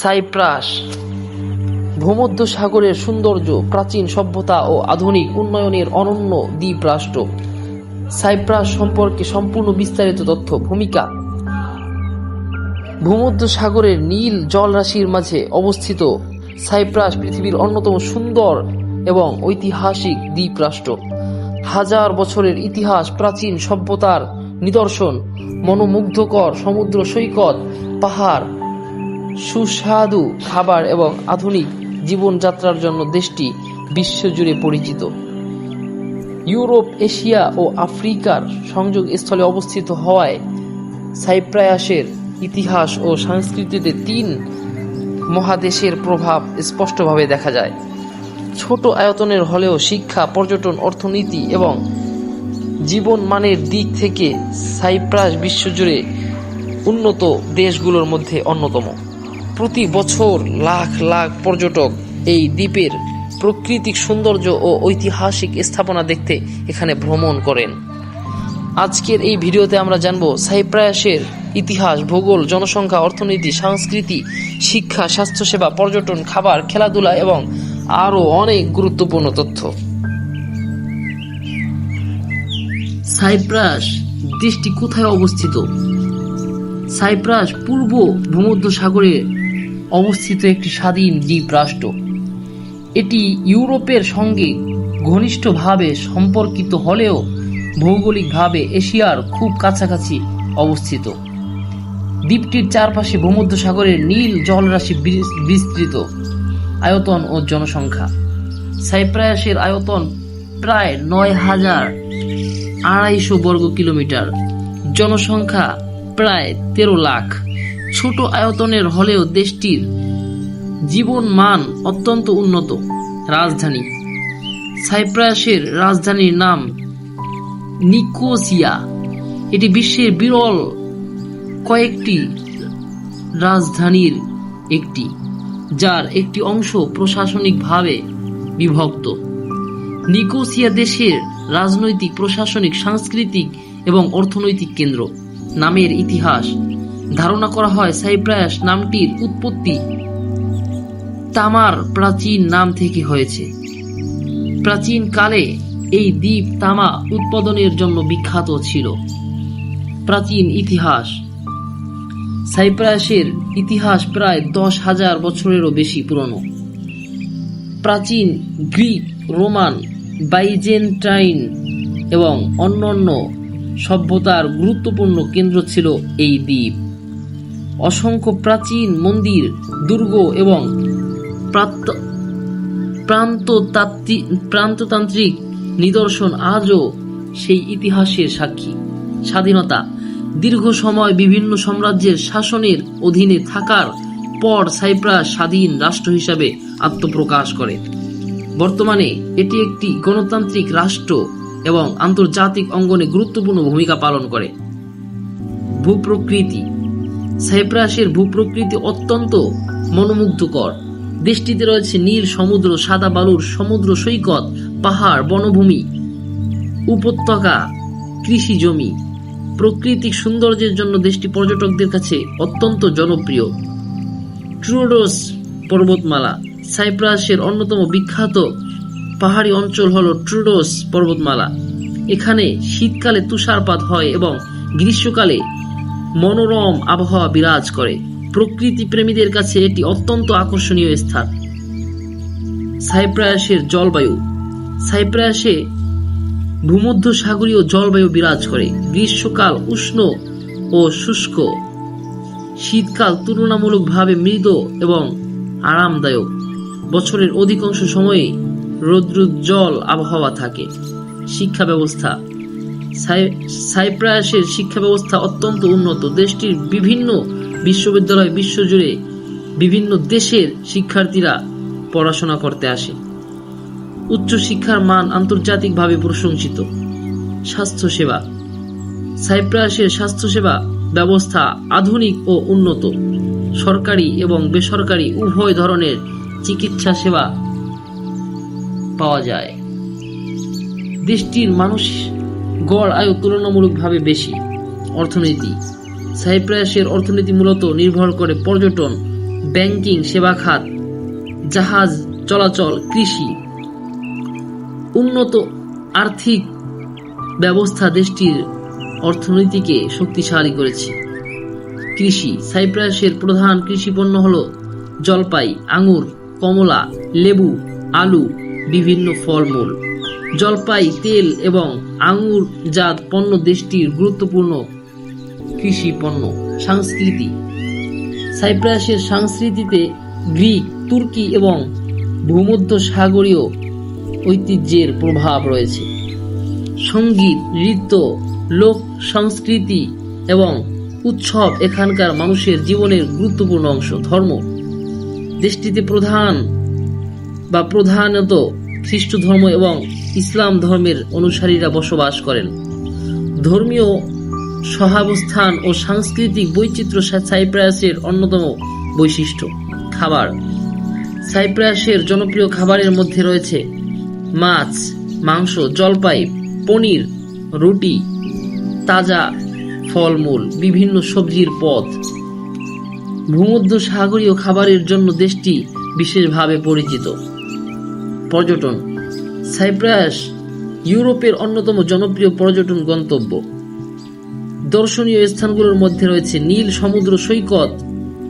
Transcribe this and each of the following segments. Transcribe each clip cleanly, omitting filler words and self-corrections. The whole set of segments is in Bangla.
সাইপ্রাস ভূমধ্যসাগরের সৌন্দর্য, প্রাচীন সভ্যতা ও আধুনিক উন্নয়নের অনন্য দ্বীপ রাষ্ট্র। সাইপ্রাস সম্পর্কে সম্পূর্ণ বিস্তারিত তথ্য। ভূমিকা: ভূমধ্যসাগরের নীল জলরাশির মাঝে অবস্থিত সাইপ্রাস পৃথিবীর অন্যতম সুন্দর এবং ঐতিহাসিক দ্বীপ রাষ্ট্র। হাজার বছরের ইতিহাস, প্রাচীন সভ্যতার নিদর্শন, মনোমুগ্ধকর সমুদ্র সৈকত, পাহাড়, সুস্বাদু খাবার এবং আধুনিক জীবনযাত্রার জন্য দেশটি বিশ্বজুড়ে পরিচিত। ইউরোপ, এশিয়া ও আফ্রিকার সংযোগস্থলে অবস্থিত হওয়ায় সাইপ্রাসের ইতিহাস ও সংস্কৃতিতে তিন মহাদেশের প্রভাব স্পষ্টভাবে দেখা যায়। ছোট আয়তনের হলেও শিক্ষা, পর্যটন, অর্থনীতি এবং জীবনমানের দিক থেকে সাইপ্রাস বিশ্বজুড়ে উন্নত দেশগুলোর মধ্যে অন্যতম। প্রতি বছর লাখ লাখ পর্যটক এই দ্বীপের প্রাকৃতিক সৌন্দর্য ও ঐতিহাসিক স্থাপনা দেখতে এখানে ভ্রমণ করেন। আজকের এই ভিডিওতে আমরা জানব সাইপ্রাসের ইতিহাস, ভূগোল, জনসংখ্যা, অর্থনীতি, সংস্কৃতি, শিক্ষা, স্বাস্থ্যসেবা, পর্যটন, খাবার, খেলাধুলা এবং আরও অনেক গুরুত্বপূর্ণ তথ্য। সাইপ্রাস দেশটি কোথায় অবস্থিত? সাইপ্রাস পূর্ব ভূমধ্যসাগরে অবস্থিত একটি স্বাধীন দ্বীপ রাষ্ট্র। এটি ইউরোপের সঙ্গে ঘনিষ্ঠভাবে সম্পর্কিত হলেও ভৌগোলিকভাবে এশিয়ার খুব কাছাকাছি অবস্থিত। দ্বীপটির চারপাশে ভূমধ্যসাগরের নীল জলরাশি বিস্তৃত। আয়তন ও জনসংখ্যা: সাইপ্রাসের আয়তন প্রায় ৯,২৫০ বর্গ কিলোমিটার, জনসংখ্যা প্রায় ১৩ লাখ। ছোট আয়তনের হলেও দেশটির জীবনমান অত্যন্ত উন্নত। রাজধানী: সাইপ্রাসের রাজধানীর নাম নিকোসিয়া। এটি বিশ্বের বিরল কয়েকটি রাজধানীর একটি, যার একটি অংশ প্রশাসনিকভাবে বিভক্ত। নিকোসিয়া দেশের রাজনৈতিক, প্রশাসনিক, সাংস্কৃতিক এবং অর্থনৈতিক কেন্দ্র। নামের ইতিহাস: ধারণা করা হয় সাইপ্রাস নামটির উৎপত্তি তামার প্রাচীন নাম থেকে হয়েছে। প্রাচীনকালে এই দ্বীপ তামা উৎপাদনের জন্য বিখ্যাত ছিল। প্রাচীন ইতিহাস: সাইপ্রাসের ইতিহাস প্রায় 10,000 বছরেরও বেশি পুরনো। প্রাচীন গ্রিক, রোমান, বাইজেন্টাইন এবং অন্যান্য সভ্যতার গুরুত্বপূর্ণ কেন্দ্র ছিল এই দ্বীপ। অসংখ্য প্রাচীন মন্দির, দুর্গ এবং প্রান্ততান্ত্রিক নিদর্শন আজও সেই ইতিহাসের সাক্ষী। স্বাধীনতা: দীর্ঘ সময় বিভিন্ন সাম্রাজ্যের শাসনের অধীনে থাকার পর সাইপ্রাস স্বাধীন রাষ্ট্র হিসাবে আত্মপ্রকাশ করে। বর্তমানে এটি একটি গণতান্ত্রিক রাষ্ট্র এবং আন্তর্জাতিক অঙ্গনে গুরুত্বপূর্ণ ভূমিকা পালন করে। ভূপ্রকৃতি: সাইপ্রাসের ভূপ্রকৃতি অত্যন্ত মনোমুগ্ধকর। দেশটিতে রয়েছে নীল সমুদ্র, সাদা বালুর সমুদ্র সৈকত, পাহাড়, বনভূমি, উপত্যকা, কৃষি জমি। প্রাকৃতিক সৌন্দর্যের জন্য দেশটি পর্যটকদের কাছে অত্যন্ত জনপ্রিয়। ট্রুডোস পর্বতমালা: সাইপ্রাসের অন্যতম বিখ্যাত পাহাড়ি অঞ্চল হল ট্রুডোস পর্বতমালা। এখানে শীতকালে তুষারপাত হয় এবং গ্রীষ্মকালে মনোরম আবহাওয়া বিরাজ করে। প্রকৃতি প্রেমীদের কাছে এটি অত্যন্ত আকর্ষণীয় স্থান। সাইপ্রাসের জলবায়ু: সাইপ্রাসে ভূমধ্যসাগরীয় জলবায়ু বিরাজ করে। গ্রীষ্মকাল উষ্ণ ও শুষ্ক, শীতকাল তুলনামূলকভাবে মৃদু এবং আরামদায়ক। বছরের অধিকাংশ সময়ে রৌদ্রোজ্জ্বল আবহাওয়া থাকে। শিক্ষা ব্যবস্থা: সাইপ্রাসের শিক্ষা ব্যবস্থা অত্যন্ত উন্নত। দেশটির বিভিন্ন বিশ্ববিদ্যালয় বিশ্বজুড়ে বিভিন্ন দেশের শিক্ষার্থীরা পড়াশোনা করতে আসে। উচ্চশিক্ষার মান আন্তর্জাতিকভাবে প্রশংসিত। স্বাস্থ্যসেবা: সাইপ্রাসের স্বাস্থ্যসেবা ব্যবস্থা আধুনিক ও উন্নত। সরকারি এবং বেসরকারি উভয় ধরনের চিকিৎসা সেবা পাওয়া যায়। দেশটির মানুষ গড় আয়ু তুলনামূলকভাবে বেশি। অর্থনীতি: সাইপ্রাসের অর্থনীতি মূলত নির্ভর করে পর্যটন ব্যাংকিং সেবা খাত, জাহাজ চলাচল, কৃষি। উন্নত আর্থিক ব্যবস্থা দেশটির অর্থনীতিকে শক্তিশালী করেছে। কৃষি। সাইপ্রাসের প্রধান কৃষি পণ্য হল জলপাই, আঙুর, কমলা, লেবু, আলু, বিভিন্ন ফলমূল। জলপাই, তেল এবং আঙুরজাত পণ্য দেশটির গুরুত্বপূর্ণ কৃষি পণ্য। সংস্কৃতি। সাইপ্রাসের সংস্কৃতিতে গ্রিক, তুর্কি এবং ভূমধ্যসাগরীয় ঐতিহ্যের প্রভাব রয়েছে। সঙ্গীত, নৃত্য, লোক সংস্কৃতি এবং উৎসব এখানকার মানুষের জীবনের গুরুত্বপূর্ণ অংশ। ধর্ম। দেশটিতে প্রধানত খ্রিস্ট ধর্ম এবং ইসলাম ধর্মের অনুসারীরা বসবাস করেন। ধর্মীয় সহাবস্থান ও সাংস্কৃতিক বৈচিত্র্য সাইপ্রাসের অন্যতম বৈশিষ্ট্য। খাবার। সাইপ্রাসের জনপ্রিয় খাবারের মধ্যে রয়েছে মাছ, মাংস, জলপাই, পনির, রুটি, তাজা ফলমূল, বিভিন্ন সবজির পদ। ভূমধ্যসাগরীয় খাবারের জন্য দেশটি বিশেষভাবে পরিচিত। পর্যটন। সাইপ্রাস ইউরোপের অন্যতম জনপ্রিয় পর্যটন গন্তব্য। দর্শনীয় স্থানগুলোর মধ্যে রয়েছে নীল সমুদ্র সৈকত,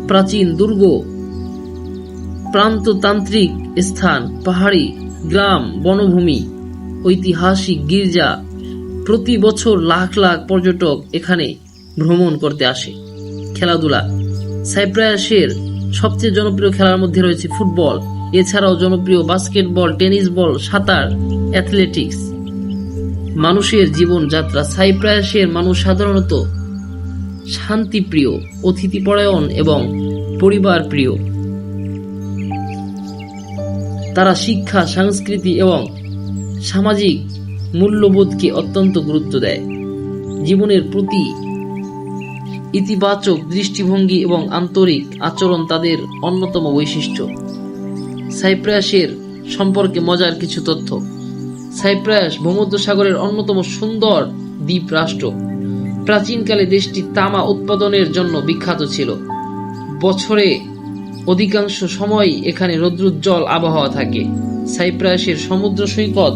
প্রাচীন দুর্গ, প্রান্ততান্ত্রিক স্থান, পাহাড়ি গ্রাম, বনভূমি, ঐতিহাসিক গির্জা। প্রতি বছর লাখ লাখ পর্যটক এখানে ভ্রমণ করতে আসে। খেলাধুলা। সাইপ্রাসের সবচেয়ে জনপ্রিয় খেলার মধ্যে রয়েছে ফুটবল, এছাড়াও জনপ্রিয় বাস্কেটবল, টেনিস বল, সাঁতার, অ্যাথলেটিক্স। মানুষের জীবনযাত্রা। সাইপ্রাসের মানুষ সাধারণত শান্তিপ্রিয়, অতিথিপরায়ণ এবং পরিবার প্রিয়। তারা শিক্ষা, সংস্কৃতি এবং সামাজিক মূল্যবোধকে অত্যন্ত গুরুত্ব দেয়। জীবনের প্রতি ইতিবাচক দৃষ্টিভঙ্গি এবং আন্তরিক আচরণ তাদের অন্যতম বৈশিষ্ট্য। সাইপ্রাসের সম্পর্কে মজার কিছু তথ্য। সাইপ্রাস ভূমধ্যসাগরের অন্যতম সুন্দর দ্বীপ রাষ্ট্র। প্রাচীনকালে দেশটি তামা উৎপাদনের জন্য বিখ্যাত ছিল। বছরে অধিকাংশ সময়ই এখানে রৌদ্রোজ্জ্বল আবহাওয়া থাকে। সাইপ্রাসের সমুদ্র সৈকত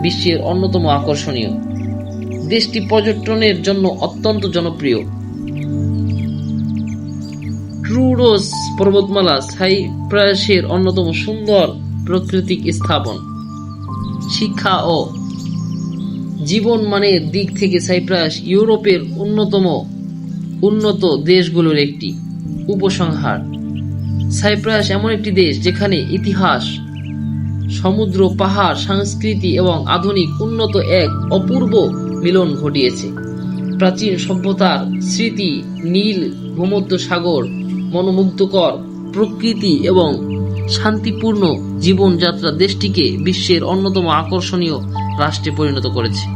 বিশ্বের অন্যতম আকর্ষণীয়। দেশটি পর্যটনের জন্য অত্যন্ত জনপ্রিয়। ট্রুরোস পর্বতমালা সাইপ্রাসের অন্যতম সুন্দর প্রাকৃতিক স্থাপন। শিক্ষা ও জীবনমানের দিক থেকে সাইপ্রাস ইউরোপের উন্নত দেশগুলোর একটি। উপসংহার। সাইপ্রাস এমন একটি দেশ যেখানে ইতিহাস, সমুদ্র, পাহাড়, সংস্কৃতি এবং আধুনিক উন্নত এক অপূর্ব মিলন ঘটিয়েছে। প্রাচীন সভ্যতার স্মৃতি, নীল ভূমধ্যসাগর, মনোমুগ্ধকর প্রকৃতি এবং শান্তিপূর্ণ জীবনযাত্রা দেশটিকে বিশ্বের অন্যতম আকর্ষণীয় রাষ্ট্রে পরিণত করেছে।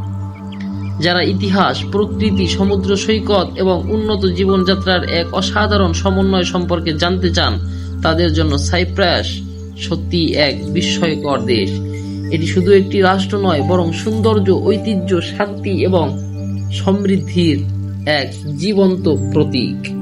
যারা ইতিহাস, প্রকৃতি, সমুদ্র সৈকত এবং উন্নত জীবনযাত্রার এক অসাধারণ সমন্বয় সম্পর্কে জানতে চান, তাদের জন্য সাইপ্রাস সত্যি এক বিস্ময়কর দেশ। এটি শুধু একটি রাষ্ট্র নয়, বরং সৌন্দর্য, ঐতিহ্য, শান্তি এবং সমৃদ্ধির এক জীবন্ত প্রতীক।